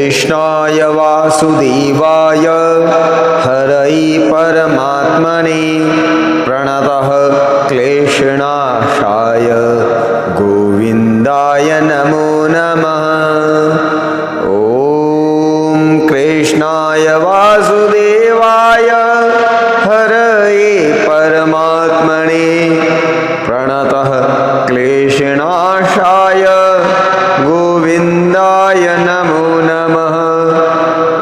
कृष्णाय वासुदेवाय हरये परमात्मने प्रणतः क्लेशनाशाय गोविन्दाय नमो नमः। ॐ कृष्णाय वासुदेवाय हरये परमात्मने प्रणतः क्लेशनाशाय गोविन्दाय नमो नमः।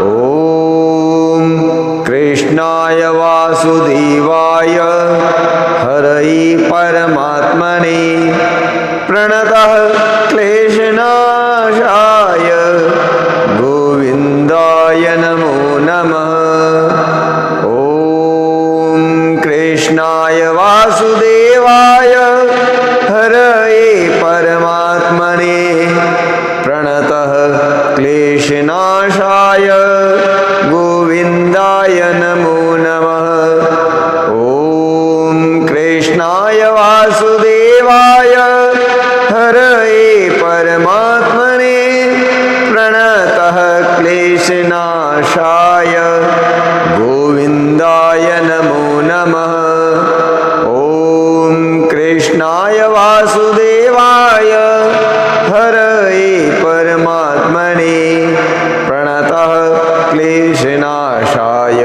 ॐ कृष्णाय वासुदेवाय हरये परमात्मने प्रणतः क्लेशनाशाय गोविन्दाय नमो नमः। ॐ कृष्णाय वासुदेवाय हरये परमात्मने प्रणतः क्लेशनाशाय गोविन्दाय नमो नमः। ॐ कृष्णाय वासुदेवाय हरये परमात्मने प्रणतः क्लेशनाशाय गोविन्दाय नमो नमः। ॐ कृष्णाय वासुदेवाय हरये परमात्मने प्रणतः क्लेशनाशाय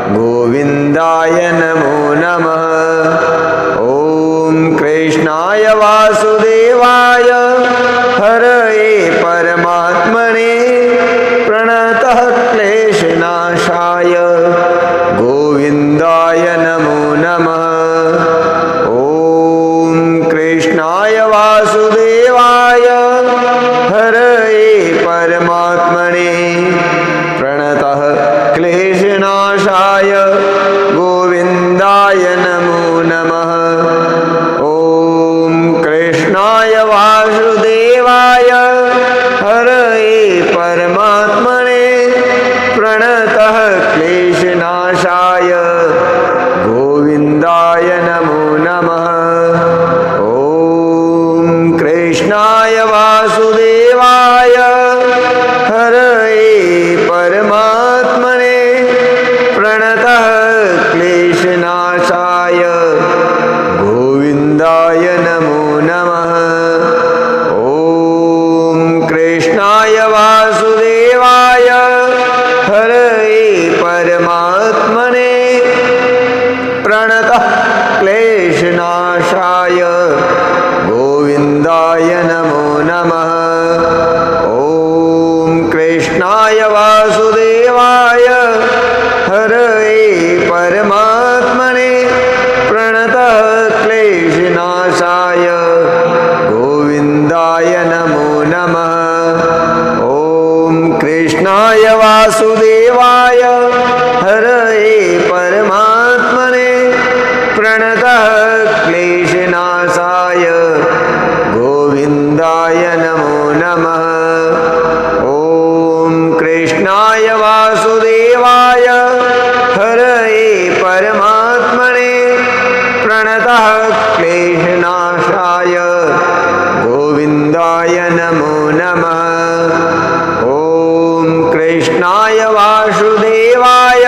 गोविन्दाय नमो नमः। ॐ कृष्णाय वासुदेवाय हरये परमात्मने प्रणतः क्लेशनाशाय गोविन्दाय नमो नमः। ॐ कृष्णाय वासुदेवाय हरये परमात्मने प्रणतः क्लेशनाशाय गोविन्दाय नमो नमः। ॐ कृष्णाय वासुदेवाय हरये परमात्मने प्रणतः क्लेशनाशाय गोविन्दाय नमो नमः। ॐ कृष्णाय वासुदेवाय हरये परमात्मने प्रणतः क्लेशनाशाय गोविन्दाय नमो नमः। ॐ कृष्णाय वासुदेवाय हरये परमात्मने प्रणतः क्लेशनाशाय गोविन्दाय नमो नमः। ॐ कृष्णाय वासुदेवाय हरये परमात्मने प्रणतः क्लेशनाशाय गोविन्दाय नमो नमः। ॐ कृष्णाय वासुदेवाय हरये परमात्मने प्रणतः क्लेशनाशाय गोविन्दाय नमो नमः। ॐ कृष्णाय वासुदेवाय हरये परमात्मने प्रणतः क्लेशनाशाय गोविन्दाय नमो नमः। ॐ कृष्णाय वासुदेवाय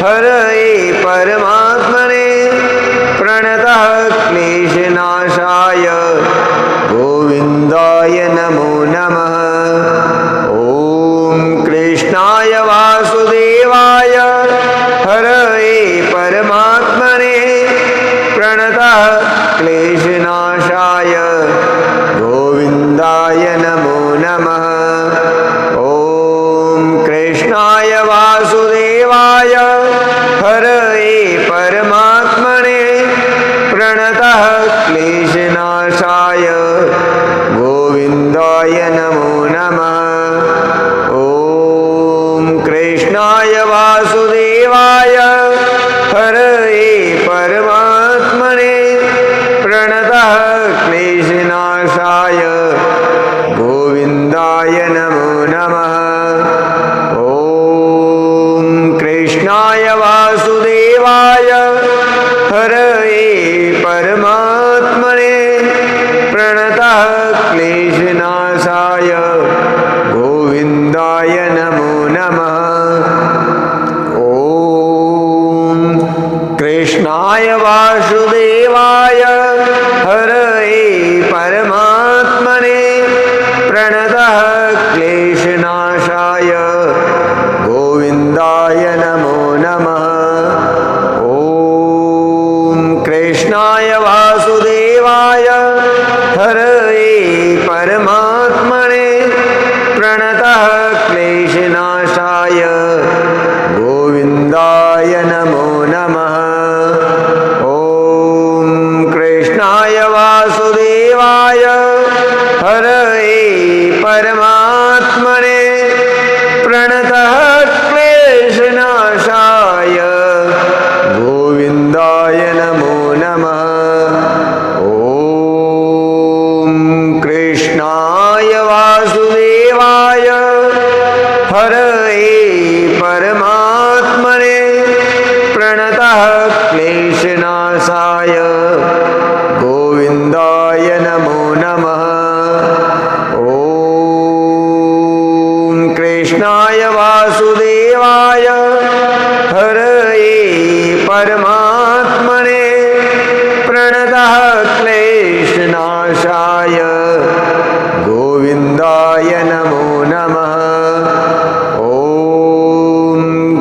हरये परमात्मने प्रणतः क्लेशनाशाय गोविन्दाय नमो नमः। ॐ कृष्णाय वासुदेवाय हरये परमात्मने प्रणतः क्लेशनाशाय गोविन्दाय नमो नमः। ॐ कृष्णाय वासुदेवाय हरये परमात्मने प्रणतः क्लेशनाशाय गोविन्दाय नमो नमः। ॐ कृष्णाय वासुदेवाय हरये परमात्मने प्रणतः क्लेशनाशाय गोविन्दाय नमो नमः। ॐ कृष्णाय वासुदेवाय हरये परमात्मने प्रणतः क्लेशनाशाय कृष्णाय वासुदेवाय हरये परमात्मने प्रणतः क्लेशनाशाय गोविन्दाय नमो नमः। ॐ कृष्णाय वासुदेवाय हरये परमात्मने प्रणतः क्लेशनाशाय गोविन्दाय नमो नमः। ॐ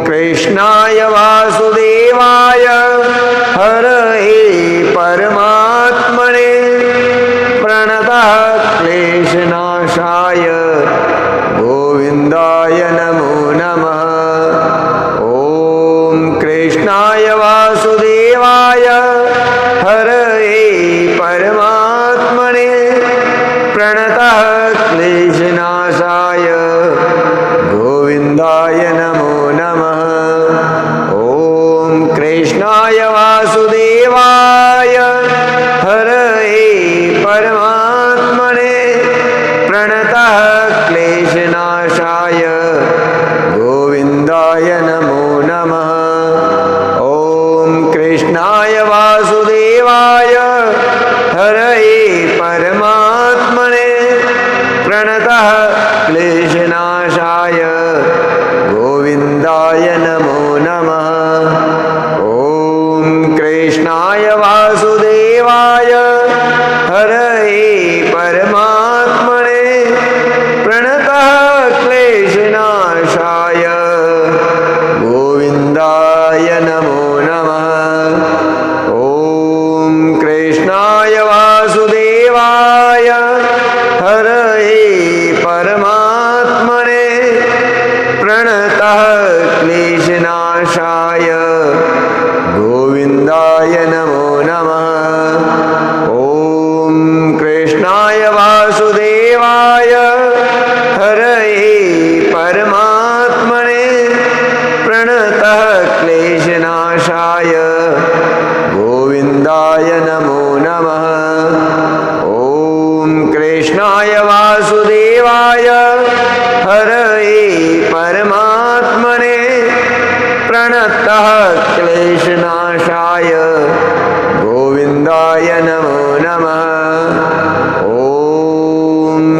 कृष्णाय वासुदेवाय हरये परमात्मने प्रणतः क्लेशनाशाय गोविन्दाय नमो नमः। ॐ कृष्णाय वासुदेवाय हरये परमात्मने प्रणतः क्लेशनाशाय गोविन्दाय नमो नमः। ॐ कृष्णाय वासुदेवाय हरये परमात्मने प्रणतः क्लेशनाशाय गोविन्दाय नमो नमः। ॐ कृष्णाय वासुदेवाय हरये परमात्मने प्रणतः क्लेशनाशाय गोविन्दाय नमो नमः। ॐ कृष्णाय वासुदेवाय हरये परमात्मने प्रणतः क्लेशनाशाय गोविन्दाय नमो नमः। ॐ कृष्णाय वासुदेवाय हरये परमात्मने प्रणतः क्लेशनाशाय गोविन्दाय नमो नमः। ॐ कृष्णाय वासुदेवाय हरये परमात्मने प्रणतः क्लेशनाशाय गोविन्दाय नमो नमः। ॐ कृष्णाय वासुदेवाय हरये परमात्मने प्रणतः क्लेशनाशाय गोविन्दाय नमो नमः। ॐ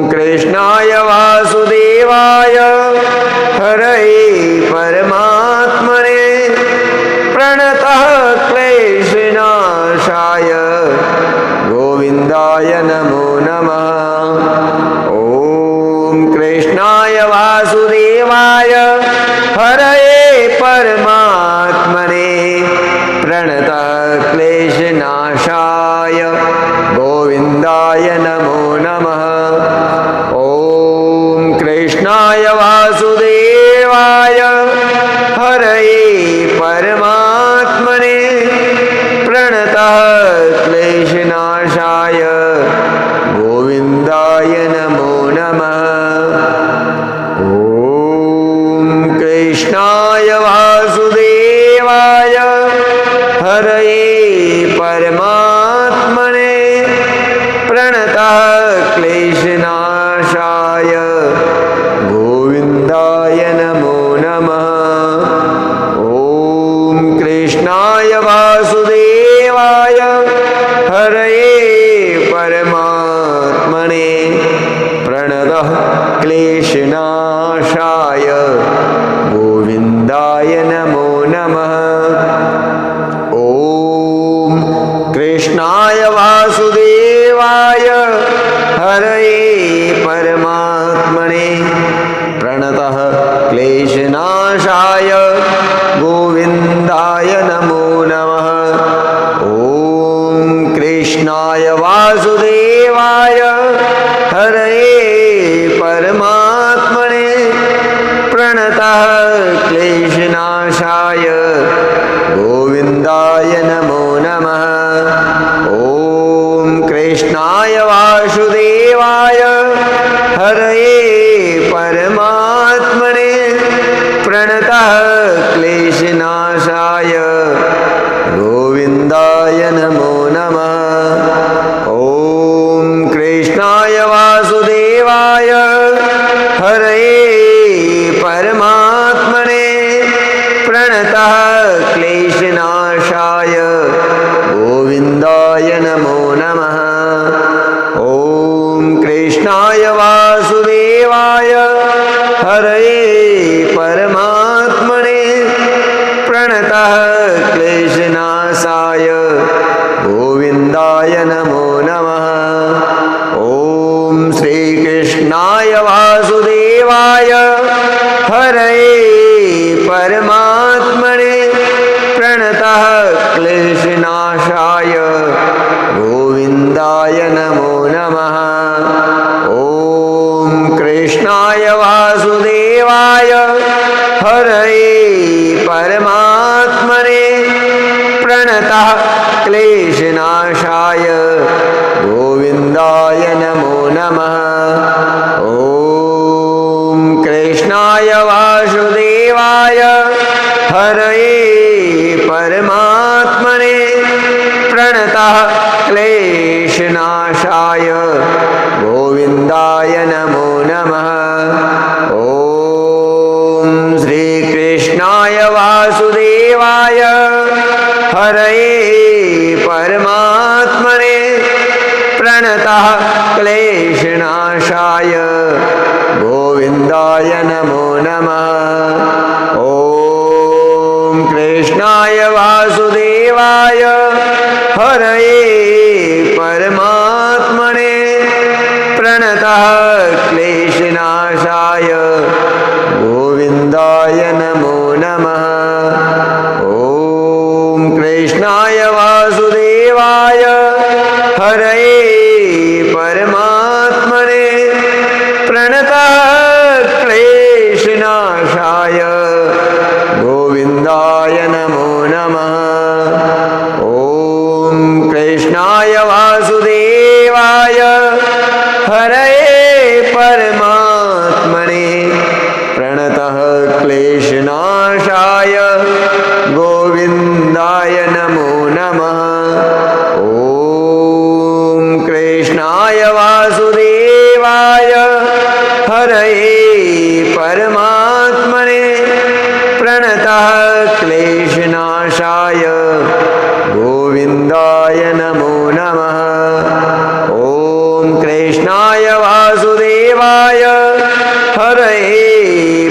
कृष्णाय वासुदेवाय हरये परमात्मने प्रणतः क्लेशनाशाय गोविन्दाय नमो नमः। ॐ कृष्णाय वासुदेवाय हरये परमात्मने प्रणतः क्लेशनाशाय गोविन्दाय नमो नमः। ॐ कृष्णाय वासुदेवाय हरये परमात्मने प्रणतः क्लेशनाशाय गोविन्दाय नमो नमः। ॐ कृष्णाय वासुदेवाय हरये परमात्मने प्रणतः क्लेशनाशाय गोविन्दाय नमो नमः। ॐ कृष्णाय वासुदेवाय हरये परमात्मने प्रणतः क्लेशनाशाय गोविन्दाय नमो नमः। ॐ कृष्णाय वासुदेवाय हरये परमात्मने प्रणतः क्लेशनाशाय गोविन्दाय नमो नमः। ॐ कृष्णाय वासुदेवाय हरये परमात्मने प्रणतः क्लेशनाशाय गोविन्दाय नमो नमः। ॐ कृष्णाय वासुदेवाय हरये परमात्मने प्रणतः क्लेशनाशाय गोविन्दाय नमो नमः। ॐ कृष्णाय वासुदेवाय कृष्णाय वासुदेवाय हरये परमात्मने प्रणतः क्लेशनाशाय गोविन्दाय नमो नमः। ॐ श्रीकृष्णाय वासुदेवाय हरये परमात्मने प्रणतः क्लेशनाशाय गोविन्दाय नमो नमः। ॐ कृष्णाय वासुदेवाय हरये परमात्मने प्रणतः क्लेशनाशाय गोविन्दाय नमो नमः। ॐ कृष्णाय वासुदेवाय हरये परमात्मने प्रणतः क्लेशनाशाय गोविन्दाय नमो नमः। ॐ श्रीकृष्णाय वासुदेवाय हरये परमात्मने प्रणतः क्लेशनाशाय गोविन्दाय नमो नमः। ॐ कृष्णाय वासुदेवाय हरये परमात्मने प्रणतः क्लेशनाशाय गोविन्दाय नमो नमः। ॐ कृष्णाय वासुदेवाय हरये परमात्मने प्रणतः क्लेशनाशाय गोविन्दाय नमो नमः। ॐ कृष्णाय वासुदेवाय हरये परमात्मने प्रणतः क्लेशनाशाय गोविन्दाय नमो नमः। ॐ कृष्णाय वासुदेवाय हरये परमात्मने प्रणतः क्लेशनाशाय गोविन्दाय नमो नमः। ॐ कृष्णाय वासुदेवाय हरये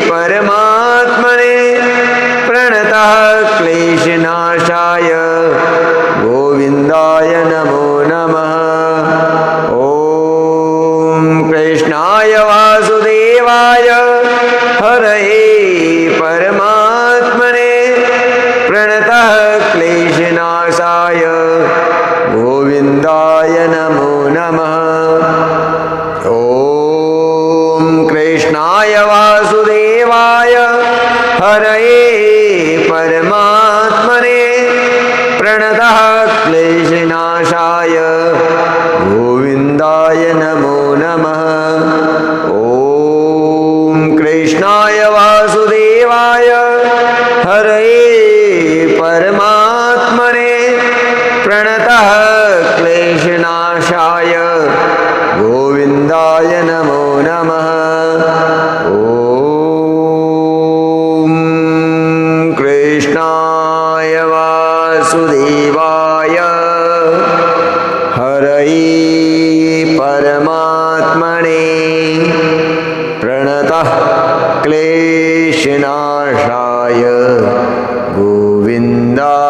परमात्मने प्रणतः क्लेशनाशाय गोविन्दाय नमो नमः। ॐ कृष्णाय वासुदेवाय हरये परमात्मने प्रणतः क्लेशनाशाय गोविन्दाय नमो नमः। ॐ कृष्णाय वासुदेवाय हरये परमात्मने प्रणतः क्लेशनाशाय गोविन्दाय नमो नमः। ॐ कृष्णाय वासुदेवाय हरये परमात्मने प्रणतः क्लेशनाशाय गोविन्दाय नमो नमः। ॐ कृष्णाय वासुदेवाय हरये परमात्मने प्रणतः क्लेशनाशाय गोविन्दाय